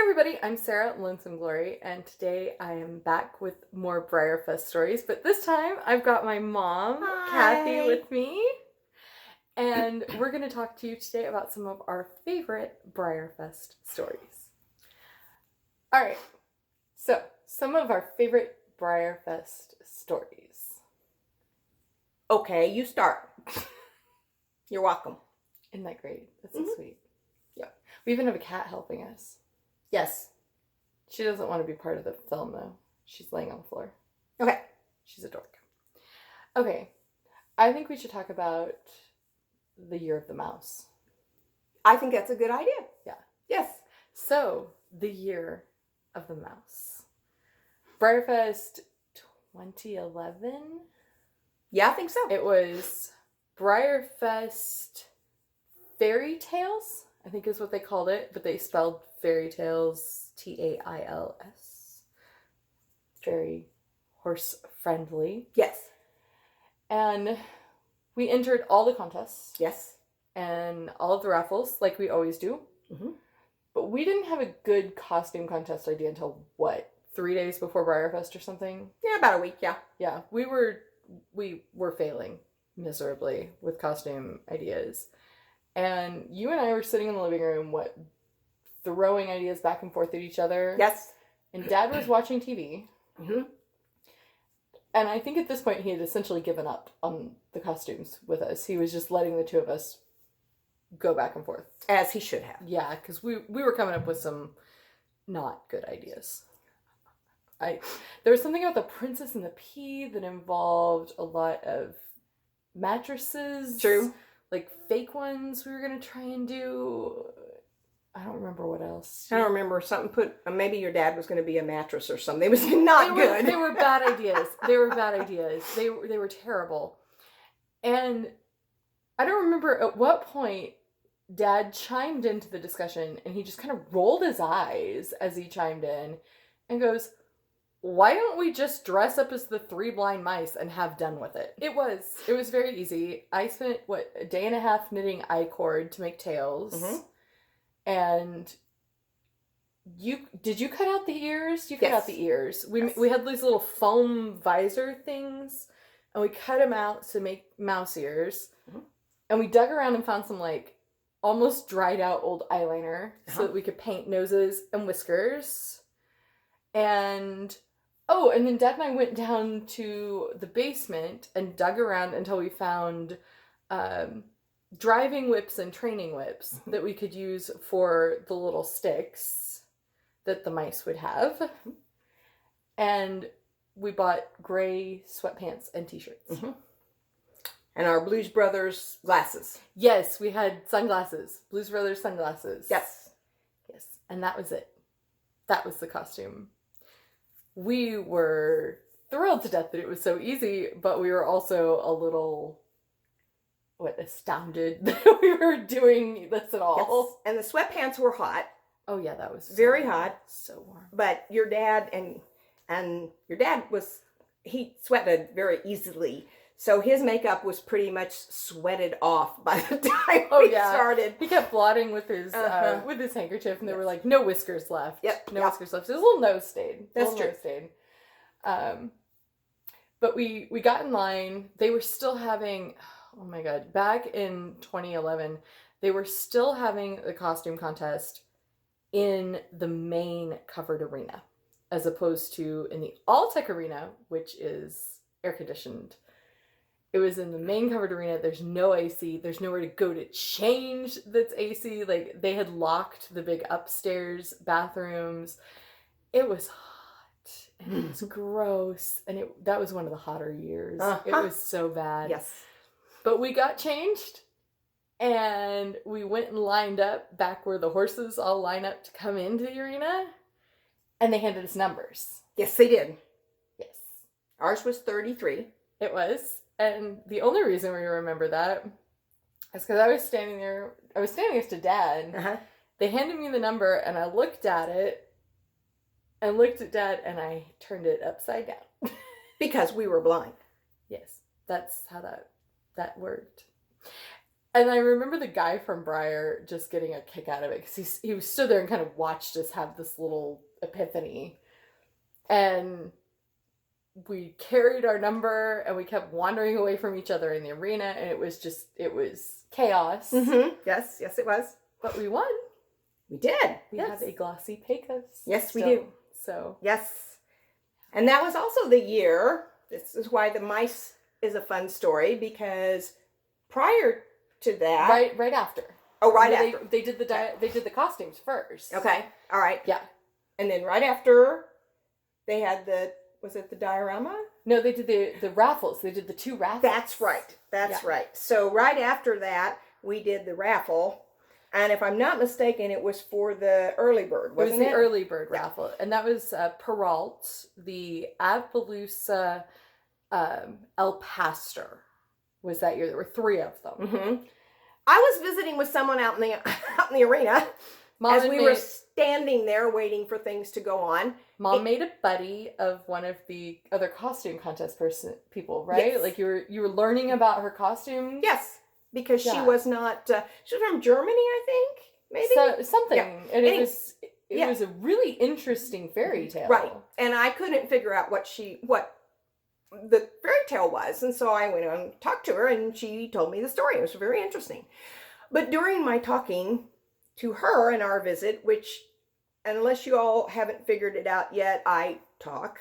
Everybody, I'm Sarah, Lonesome Glory, and today I am back with more BreyerFest stories, but this time I've got my mom, Hi. Kathy, with me, and we're going to talk to you today about some of our favorite BreyerFest stories. Alright, so some of our favorite BreyerFest stories. Okay, you start. You're welcome. Isn't that great? That's so sweet. Yeah. We even have a cat helping us. Yes. She doesn't want to be part of the film, though. She's laying on the floor. Okay. She's a dork. Okay. I think we should talk about the year of the mouse. I think that's a good idea. Yeah. Yes. So, the year of the mouse. BreyerFest 2011? Yeah, I think so. It was BreyerFest Fairytails, I think is what they called it, but they spelled Fairytails Tails. Very horse friendly. Yes. And we entered all the contests. Yes. And all of the raffles, like we always do. Mm-hmm. But we didn't have a good costume contest idea until, 3 days before BreyerFest or something? Yeah, about a week, yeah. Yeah, we were failing miserably with costume ideas. And you and I were sitting in the living room, throwing ideas back and forth at each other. Yes. And Dad was watching TV. Mm-hmm. And I think at this point he had essentially given up on the costumes with us. He was just letting the two of us go back and forth. As he should have. Yeah, because we were coming up with some not good ideas. There was something about the Princess and the Pea that involved a lot of mattresses. True. Like fake ones we were going to try and do. I don't remember what else. I don't remember something maybe your dad was going to be a mattress or something. It was not good. They were bad ideas. They were bad ideas. They were terrible. And I don't remember at what point Dad chimed into the discussion, and he just kind of rolled his eyes as he chimed in and goes, "Why don't we just dress up as the three blind mice and have done with it?" It was very easy. I spent, a day and a half knitting I-cord to make tails. Mm-hmm. And did you cut out the ears? You cut out the ears. We had these little foam visor things, and we cut them out to make mouse ears. Mm-hmm. And we dug around and found some almost dried out old eyeliner so that we could paint noses and whiskers. And then Dad and I went down to the basement and dug around until we found driving whips and training whips that we could use for the little sticks that the mice would have. And we bought gray sweatpants and t-shirts. Mm-hmm. And our Blues Brothers glasses. Yes, we had sunglasses. Blues Brothers sunglasses. Yes. Yes. And that was it. That was the costume. We were thrilled to death that it was so easy, but we were also a little, astounded that we were doing this at all. Yes. And the sweatpants were hot. Oh yeah, that was very hot. So warm. But your dad and your dad he sweated very easily. So his makeup was pretty much sweated off by the time we started. He kept blotting with his handkerchief, and there were no whiskers left. Yep. No whiskers left. So it was a little nose stain. That's true. Nose stain. But we got in line. They were still having, oh my God, back in 2011, they were still having the costume contest in the main covered arena, as opposed to in the All-Tech arena, which is air-conditioned. It was in the main covered arena. There's no AC. There's nowhere to go to change that's AC. They had locked the big upstairs bathrooms. It was hot and it was gross. And that was one of the hotter years. It was so bad. Yes. But we got changed and we went and lined up back where the horses all line up to come into the arena. And they handed us numbers. Yes, they did. Yes. Ours was 33. It was. And the only reason we remember that is because I was standing next to Dad. Uh-huh. They handed me the number, and I looked at it, and looked at Dad, and I turned it upside down. Because we were blind. Yes, that's how that worked. And I remember the guy from Breyer just getting a kick out of it because he was stood there and kind of watched us have this little epiphany. And we carried our number and we kept wandering away from each other in the arena, and it was chaos. Mm-hmm. Yes, it was. But we won. We did. We have a glossy Pecos. Yes, we do. So. Yes. And that was also the year, this is why the mice is a fun story, because prior to that. Right after. Oh, right after. They did the costumes first. Okay. All right. Yeah. And then right after, they had was it the diorama? No, they did the raffles. They did the 2 raffles. That's right. That's right. So right after that, we did the raffle. And if I'm not mistaken, it was for the early bird, wasn't it? It was the early bird raffle. And that was Peralt, the Appaloosa El Pastor was that year. There were 3 of them. Mm-hmm. I was visiting with someone out in the arena as we were standing there waiting for things to go on. Mom made a buddy of one of the other costume contest people, right? Yes. Like you were learning about her costumes. Yes, because she was not. She was from Germany, I think. Maybe something, yeah. And it was a really interesting fairy tale, right? And I couldn't figure out what the fairy tale was, and so I went and talked to her, and she told me the story. It was very interesting. But during my talking to her in our visit, which, unless you all haven't figured it out yet, I talk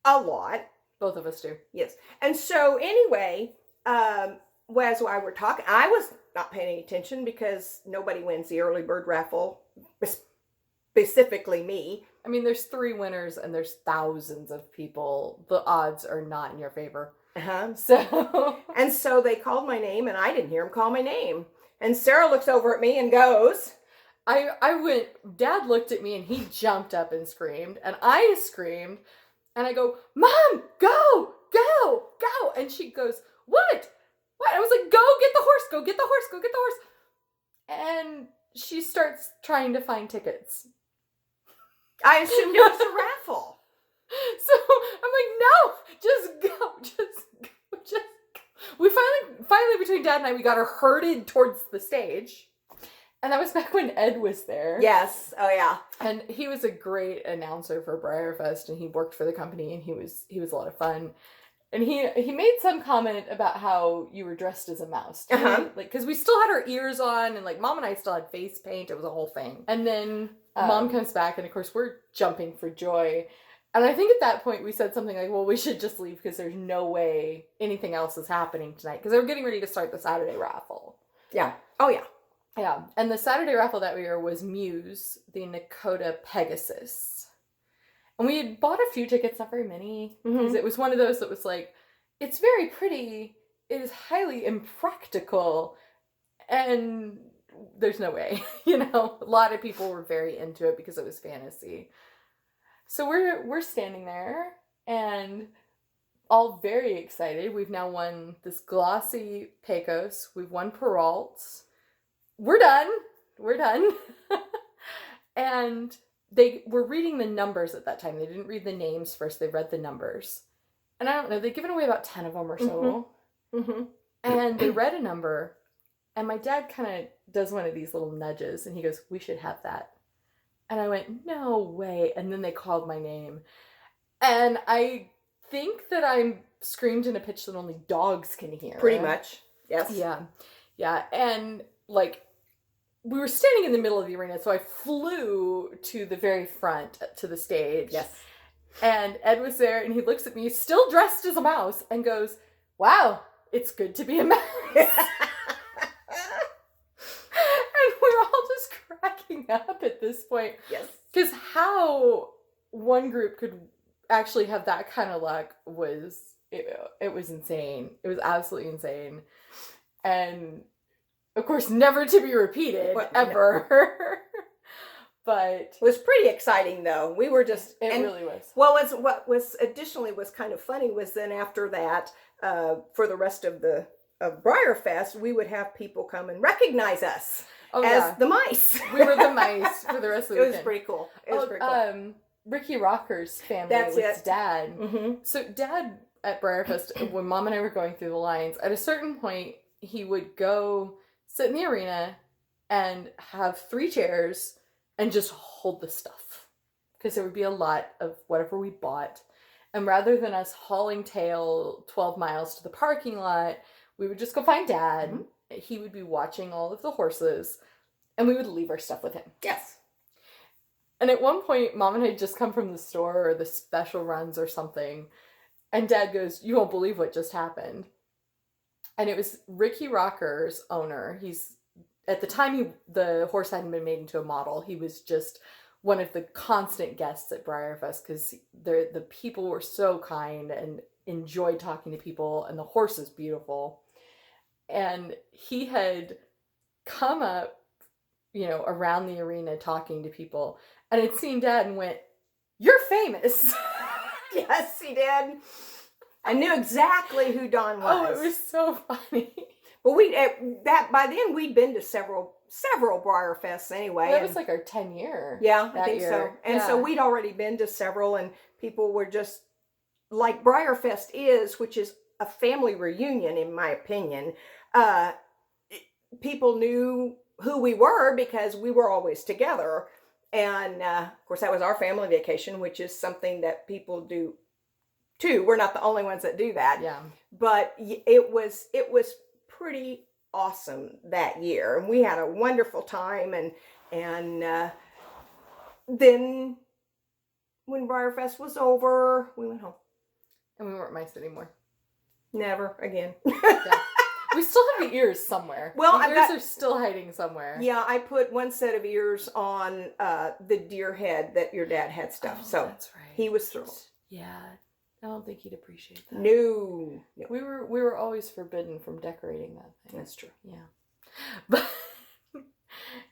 a lot. Both of us do. Yes. And so anyway, as I were talking, I was not paying any attention because nobody wins the early bird raffle, specifically me. I mean, there's 3 winners and there's thousands of people. The odds are not in your favor. Uh-huh. So they called my name, and I didn't hear them call my name. And Sarah looks over at me and goes, Dad looked at me and he jumped up and screamed, and I screamed, and I go, Mom, go, go, go. And she goes, what? I was like, go get the horse, go get the horse, go get the horse. And she starts trying to find tickets. I assumed it was a raffle. So I'm like, no, just go, just go. We finally between Dad and I, we got her herded towards the stage. And that was back when Ed was there. Yes. Oh, yeah. And he was a great announcer for BreyerFest, and he worked for the company, and he was a lot of fun. And he made some comment about how you were dressed as a mouse. Uh-huh. Like, because we still had our ears on, and like Mom and I still had face paint. It was a whole thing. And then Mom comes back, and of course we're jumping for joy. And I think at that point we said something like, well, we should just leave because there's no way anything else is happening tonight. Because they were getting ready to start the Saturday raffle. Yeah. Oh, yeah. Yeah. And the Saturday raffle that year was Muse, the Nakota Pegasus. And we had bought a few tickets, not very many. Because it was one of those that was like, it's very pretty, it is highly impractical, and there's no way. A lot of people were very into it because it was fantasy. So we're standing there and all very excited. We've now won this glossy Pecos. We've won Peralt. We're done. And they were reading the numbers at that time. They didn't read the names first. They read the numbers. And I don't know, they'd given away about 10 of them or so. Mm-hmm. And they read a number. And my dad kind of does one of these little nudges. And he goes, we should have that. And I went, no way. And then they called my name. And I think that I screamed in a pitch that only dogs can hear. Pretty much. Yes. Yeah. And like, we were standing in the middle of the arena, so I flew to the very front, to the stage. Yes. And Ed was there, and he looks at me, still dressed as a mouse, and goes, wow, it's good to be a mouse. And we're all just cracking up at this point. Yes. Because how one group could actually have that kind of luck was insane. It was absolutely insane. And of course, never to be repeated, ever. No. But it was pretty exciting, though. We were just... It really was. Well, what was additionally was kind of funny was then after that, for the rest of BreyerFest, we would have people come and recognize us as the mice. We were the mice for the rest of the weekend. It was pretty cool. It was pretty cool. Ricky Rocker's family was Dad. Mm-hmm. So Dad at BreyerFest, when Mom and I were going through the lines, at a certain point, he would go sit in the arena and have 3 chairs and just hold the stuff. Because there would be a lot of whatever we bought. And rather than us hauling tail 12 miles to the parking lot, we would just go find Dad. Mm-hmm. He would be watching all of the horses, and we would leave our stuff with him. Yes. And at one point, Mom and I had just come from the store or the special runs or something, and Dad goes, "You won't believe what just happened." And it was Ricky Rocker's owner. He's, at the time, the horse hadn't been made into a model. He was just one of the constant guests at BreyerFest because the people were so kind and enjoyed talking to people, and the horse is beautiful. And he had come up, around the arena talking to people, and had seen Dad and went, "You're famous." Yes, he did. I knew exactly who Don was. Oh, it was so funny. But by then we'd been to several BreyerFests anyway. Well, that was like our 10-year. Yeah, I think so. And so we'd already been to several, and people were just like BreyerFest is, which is a family reunion, in my opinion. People knew who we were because we were always together. And of course, that was our family vacation, which is something that people do too. We're not the only ones that do that. Yeah. But it was pretty awesome that year, and we had a wonderful time. And then when BreyerFest was over, we went home, and we weren't mice anymore. Never again. Yeah. We still have the ears somewhere. Well, the ears are still hiding somewhere. Yeah, I put one set of ears on the deer head that your dad had stuffed. So that's right. He was thrilled. Yeah, I don't think he'd appreciate that. No. We were always forbidden from decorating that thing. That's true. Yeah. But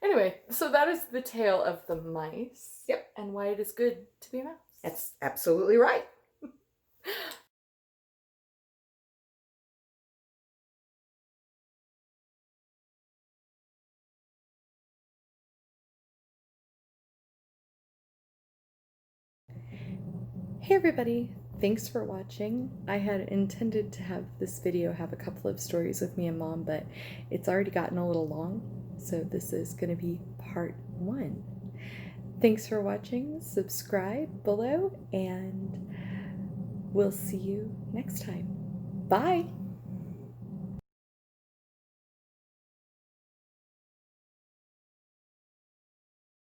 anyway, so that is the tale of the mice. Yep. And why it is good to be a mouse. That's absolutely right. Hey everybody, thanks for watching. I had intended to have this video have a couple of stories with me and Mom, but it's already gotten a little long, so this is going to be part 1. Thanks for watching, subscribe below, and we'll see you next time. Bye!